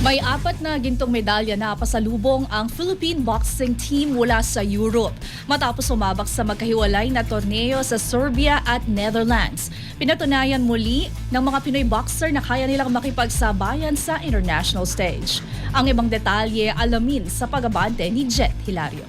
May 4 na gintong medalya na pasalubong ang Philippine boxing team mula sa Europe matapos sumabak sa magkahiwalay na torneo sa Serbia at Netherlands. Pinatunayan muli ng mga Pinoy boxer na kaya nilang makipagsabayan sa international stage. Ang ibang detalye alamin sa pag-abante ni Jet Hilario.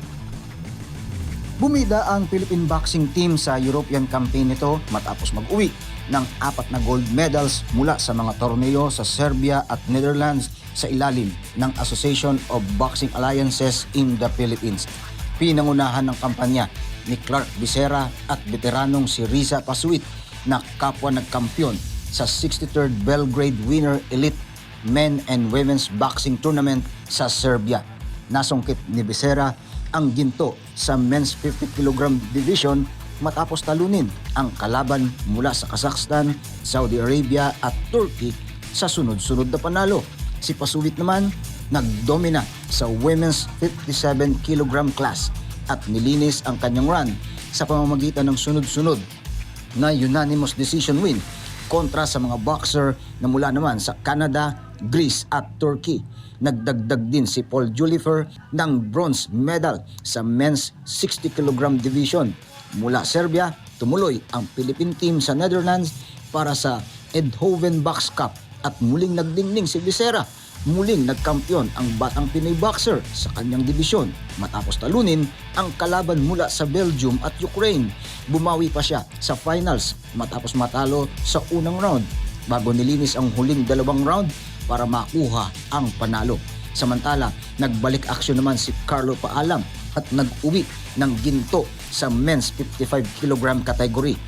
Bumida ang Philippine boxing team sa European campaign nito matapos mag-uwi ng 4 na gold medals mula sa mga torneo sa Serbia at Netherlands sa ilalim ng Association of Boxing Alliances in the Philippines. Pinangunahan ng kampanya ni Clark Becerra at veteranong si Riza Pasuit na kapwa nagkampiyon sa 63rd Belgrade Winner Elite Men and Women's Boxing Tournament sa Serbia. Nasungkit ni Becerra ang ginto sa men's 50 kg division matapos talunin ang kalaban mula sa Kazakhstan, Saudi Arabia at Turkey sa sunod-sunod na panalo. Si Pasuit naman nagdomina sa women's 57 kg class at nilinis ang kanyang run sa pamamagitan ng sunod-sunod na unanimous decision win kontra sa mga boxer na mula naman sa Canada, Greece at Turkey. Nagdagdag din si Paul Julifer ng bronze medal sa men's 60 kg division. Mula Serbia, tumuloy ang Philippine team sa Netherlands para sa Eindhoven Box Cup at muling nagdingning si Becerra. Muling nagkampiyon ang batang Pinoy boxer sa kanyang dibisyon matapos talunin ang kalaban mula sa Belgium at Ukraine. Bumawi pa siya sa finals matapos matalo sa unang round bago nilinis ang huling 2 round para makuha ang panalo. Samantala, nagbalik aksyon naman si Carlo Paalam at nag-uwi ng ginto sa men's 55 kg category.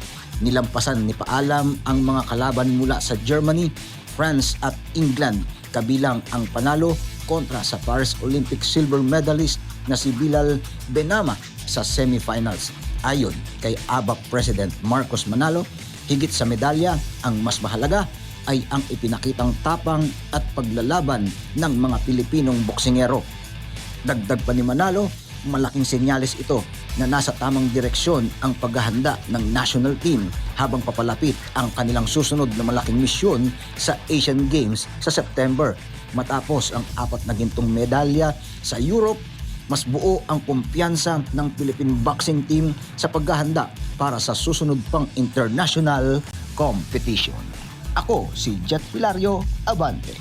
Nilampasan ni Paalam ang mga kalaban mula sa Germany, France at England, kabilang ang panalo kontra sa Paris Olympic silver medalist na si Bilal Benama sa semifinals. Ayon kay ABAP President Marcos Manalo, higit sa medalya, ang mas mahalaga ay ang ipinakitang tapang at paglalaban ng mga Pilipinong boksingero. Dagdag pa ni Manalo, malaking senyales ito na nasa tamang direksyon ang paghahanda ng national team habang papalapit ang kanilang susunod na malaking misyon sa Asian Games sa September. Matapos ang 4 na gintong medalya sa Europe, mas buo ang kumpiyansa ng Philippine boxing team sa paghahanda para sa susunod pang international competition. Ako si Jet Hilario, Abante.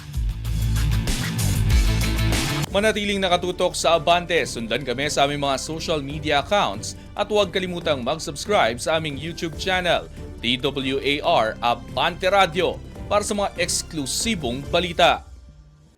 Manatiling nakatutok sa Abante, sundan kami sa aming mga social media accounts at huwag kalimutang mag-subscribe sa aming YouTube channel, DWAR Abante Radio, para sa mga eksklusibong balita.